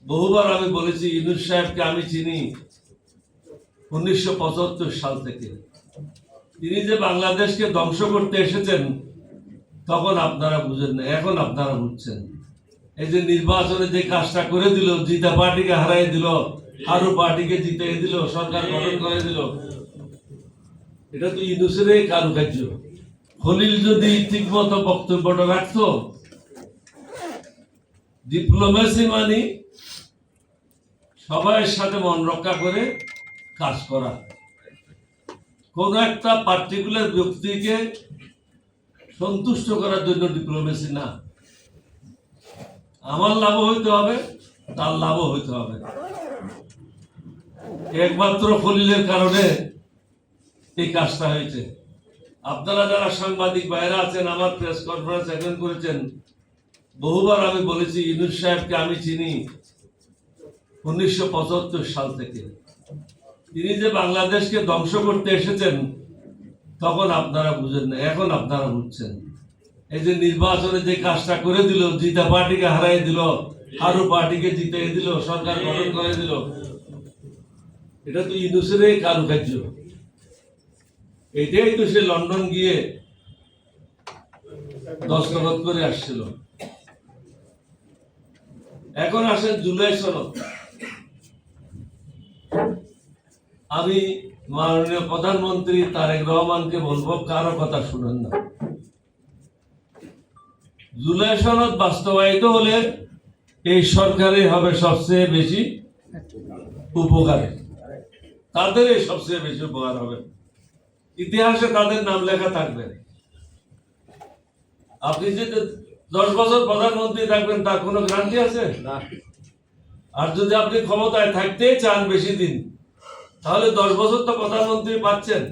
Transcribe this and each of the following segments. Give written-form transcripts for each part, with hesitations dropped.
বহুবার আমি বলেছি, ইউনূস সাহেবকে আমি চিনি 1975 সাল থেকে। তিনি যে বাংলাদেশকে ধ্বংস করতে এসেছেন তখন আপনারা বুঝেন না, এখন আপনারা বুঝছেন। এই যে নির্বাচনে যে কাজটা করে দিল, জিতা পার্টিকে হারাই দিল, আরো পার্টিকে জিতিয়ে দিল, সরকার গঠন করে দিল, এটা তো ইউনূসেরই কারুকার্য। খলিল যদি ঠিক মতো বক্তব্যটা রাখতো, ডিপ্লোমেসি মানে সবার সাথে মন রক্ষা করে কাজ করা, কোন একটা পার্টিকুলার ব্যক্তিকে সন্তুষ্ট করার জন্য ডিপ্লোমেসি না। আমার লাভও হইতে হবে, তার লাভও হইতে হবে। একমাত্র খলিলের কারণে এই কাজটা হয়েছে। আপনারা যারা সাংবাদিক বাইরে আছেন, আমার প্রেস কনফারেন্স অ্যাটেন্ড করেছেন, বহুবার আমি বলেছি, ইউনূস সাহেবকে আমি চিনি 1975 সাল থেকে। তিনি যে বাংলাদেশকে ধ্বংস করতে এসেছেন তখন আপনারা বুঝেন না, এখন আপনারা বুঝছেন। এই যে নির্বাচনে যে কাজটা করে দিল, জিতা পার্টিকে হারাই দিল, আরো পার্টিকে জিতিয়ে দিল, সরকার গঠন করে দিল, এটা তো ইউনূসেরই কারুকার্য। এটাই তো সে লন্ডন গিয়ে দস্তখত করে আসছিল। এখন আসেন জুলাই সনদ। আমি মাননীয় প্রধানমন্ত্রী তারেক রহমানকে বলবো, কারো কথা শুনেন না। জুলাই সনদ বাস্তবায়িত হলে এই সরকারই হবে সবচেয়ে বেশি উপকারী, তাদের সবচেয়ে বেশি উপকার হবে, ইতিহাসে তাদের নাম লেখা থাকবে। আপনি যে 10 বছর প্রধানমন্ত্রী থাকবেন তার কোনো গ্যারান্টি আছে না। আর যদি আপনি ক্ষমতায় থাকতে চান বেশি দিন, তাহলে 10 বছর তো প্রধানমন্ত্রী পাচ্ছেন,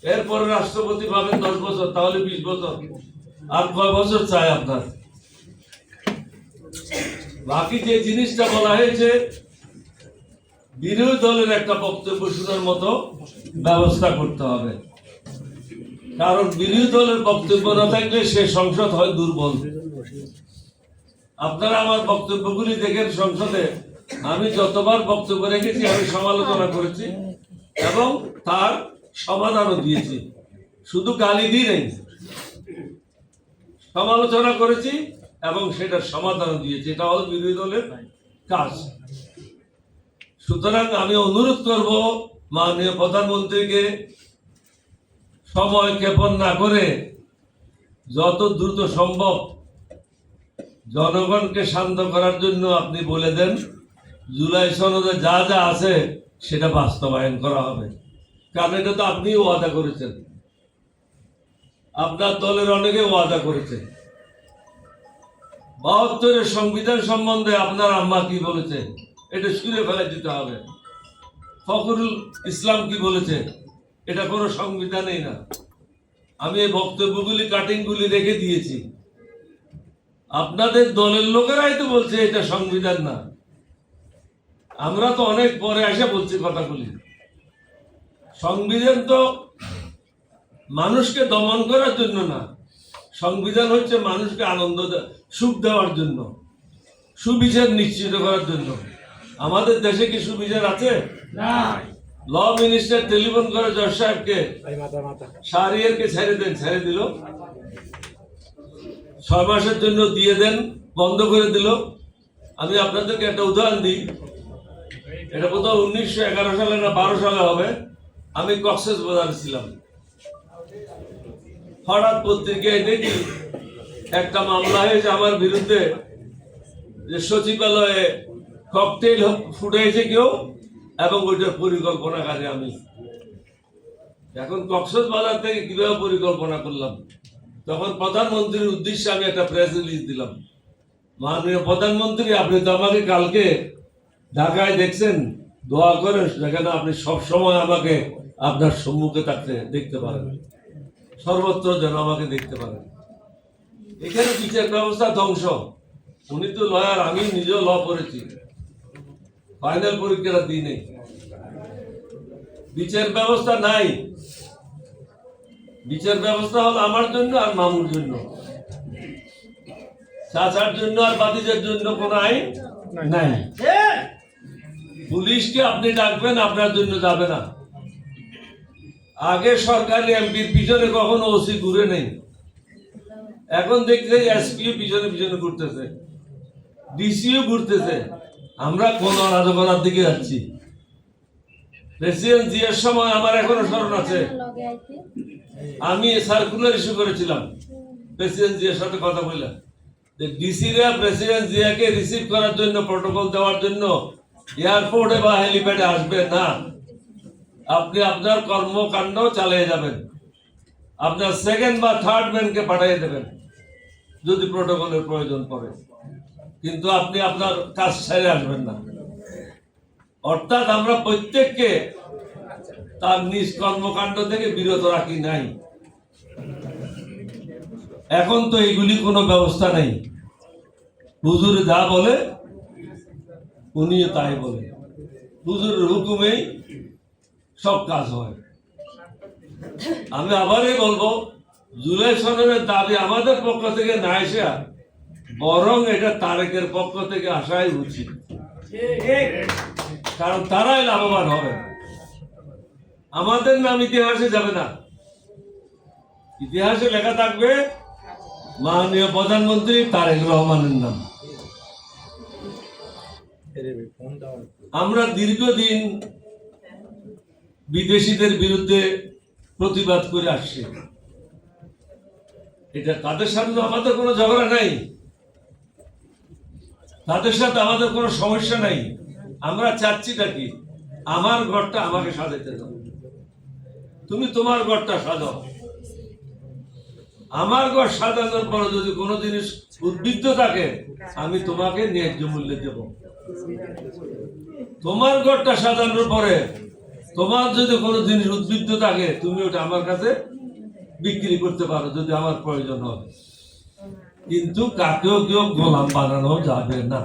এরপরে রাষ্ট্রপতি পাবেন 10 বছর, তাহলে 20 বছর। আর কয় বছর চাই আপনার? বাকি যে জিনিসটা বলা হয়েছে, বিরোধী দলের একটা বক্তব্য শোনার মতো ব্যবস্থা করতে হবে, কারণ বিরোধী দলের বক্তব্য না থাকলে সে সংসদ হয় দুর্বল। আপনারা আমার বক্তব্যগুলি দেখেন, সংসদে আমি যতবার বক্তব্য রেখেছি আমি সমালোচনা করেছি এবং তার সমাধানও দিয়েছি, শুধু গালি দিই নাই, সমালোচনা করেছি এবং সেটার সমাধানও দিয়েছি। এটা হলো বিরোধী দলের কাজ। সুতরাং আমি অনুরোধ করব মাননীয় প্রধানমন্ত্রীকে সময় ক্ষেপণ না করে যত দ্রুত সম্ভব জনগণকে শান্ত করার জন্য আপনি বলে দেন, জুলাই সনদে যা যা আছে সেটা বাস্তবায়ন করা হবে। কারণ এটা তো আপনিও ওয়াদা করেছেন, আপনার দলের অনেকে ওয়াদা করেছে। 72-এর সংবিধান সম্বন্ধে আপনার আম্মা কি বলেছে এটা শুনে ফেলে দিতে হবে। ফখরুল ইসলাম কি বলেছে এটা কোনো সংবিধানেই না। আমি এই বক্তব্যগুলি কাটিংগুলি রেখে দিয়েছি। আপনাদের দলের লোকেরাই তো বলছে এটা সংবিধান না, আমরা তো অনেক পরে এসে বলছি কথাগুলি। সংবিধান তো মানুষকে দমন করার জন্য না, সংবিধান হচ্ছে মানুষকে আনন্দ সুখ দেওয়ার জন্য, সুবিচার নিশ্চিত করার জন্য। আমাদের দেশে কি সুবিচার আছে? না। ল মিনিস্টার টেলিফোন করে জজ সাহেবকে, শাহরিয়ারকে ছেড়ে দেন, ছেড়ে দিল, 6 মাসের জন্য দিয়ে দেন, বন্ধ করে দিল। আমি আপনাদেরকে একটা উদাহরণ দিই, এটা বোধহয় 1911 সালে না 12 সালে হবে। আমি কক্সবাজারে ছিলাম, হঠাৎ পত্রিকায় দেখি একটা মামলা হয়েছে আমার বিরুদ্ধে, যে সচিবালয়ে ককটেল ফুটাইছে কেউ এবং ওইটার পরিকল্পনাকারী আমি। এখন কক্সবাজার থেকে কিভাবে পরিকল্পনা করলাম, তখন প্রধানমন্ত্রীর উদ্দেশ্যে আমি একটা প্রেস রিলিজ দিলাম, মাননীয় প্রধানমন্ত্রী আপনি তো আমাকে কালকে ঢাকায় দেখছেন, দোয়া করেন যেখানে আপনি সবসময় আমাকে আপনার সম্মুখে থাকতে দেখতে পারেন, সর্বত্র যেন আমাকে দেখতে পারেন। এখানে বিচার ব্যবস্থা ধ্বংস। উনি তো লয়ার, আমি নিজেও ল পড়েছি, ফাইনাল পরীক্ষাটা দিই নেই। বিচার ব্যবস্থা নাই, বিচার ব্যবস্থা হলো আমার জন্য আর মামুর জন্য, চাচার জন্য আর বাতিজার জন্য কোন আইন নাই। পুলিশকে আপনি ডাকবেন, আপনার জন্য যাবে না। আগে সরকারি এমপির পিছনে কখনো ওসি ঘুরে নেই, এখন দেখছে এসপিও পিছনে পিছনে ঘুরতেছে, ডিসিও ঘুরতেছে। আমরা কোন অরাজকতার দিকে যাচ্ছি? প্রেসিডেন্ট জিয়ার সময় আমার এখনো স্মরণ আছে, আমি সার্কুলার ইস্যু করেছিলাম প্রেসিডেন্ট জিয়ার সাথে কথা বললাম যে ডিসিরা প্রেসিডেন্ট জিয়াকে রিসিভ করার জন্য, প্রটোকল দেওয়ার জন্য এয়ারপোর্টে বা হেলিপ্যাডে আসবেন না। আপনি আপনার কর্মকাণ্ড চালিয়ে যাবেন, আপনার সেকেন্ড বা থার্ড ম্যানকে পাঠিয়ে দেবেন যদি প্রটোকলের প্রয়োজন পড়ে, কিন্তু আপনি আপনার কাজ ছেড়ে আসবেন না। অর্থাৎ আমরা প্রত্যেককে তার নিজ কর্মকাণ্ড থেকে বিরত রাখি নাই। এখন তো এইগুলি কোনো ব্যবস্থা নেই, হুজুর যা বলে উনিও তাই বলে, হুজুরের হুকুমেই সব কাজ হয়। আমি আবারই বলবো, জুলাই সনদের দাবি আমাদের পক্ষ থেকে না এসে বরং এটা তারেকের পক্ষ থেকে আসাই উচিত, কারণ তারাই লাভবান হবে। আমাদের নাম ইতিহাসে যাবে না, ইতিহাসে লেখা থাকবে মাননীয় প্রধানমন্ত্রী তারেক রহমানের নাম। আমরা দীর্ঘদিন বিদেশিদের বিরুদ্ধে প্রতিবাদ করে আসছি, এটা তাদের সাথে আমাদের কোনো ঝগড়া নাই, তাদের সাথে আমাদের কোনো সমস্যা নাই। আমরা চাচ্ছিটা কি? আমার ঘরটা আমাকে সাজাইতে দাও, তুমি তোমার ঘরটা সাজাও। আমার ঘর সাজানোর পরে যদি কোনো জিনিস উদ্বিগ্ন থাকে, আমি তোমাকে ন্যায্য মূল্যে দেব। তোমার ঘরটা সাজানোর পরে তোমার যদি কোনো জিনিস উদ্বিগ্ন থাকে, তুমি ওটা আমার কাছে বিক্রি করতে পারো যদি আমার প্রয়োজন হয়, কিন্তু কাকেও কেউ গোলাম বানানো যাবে না।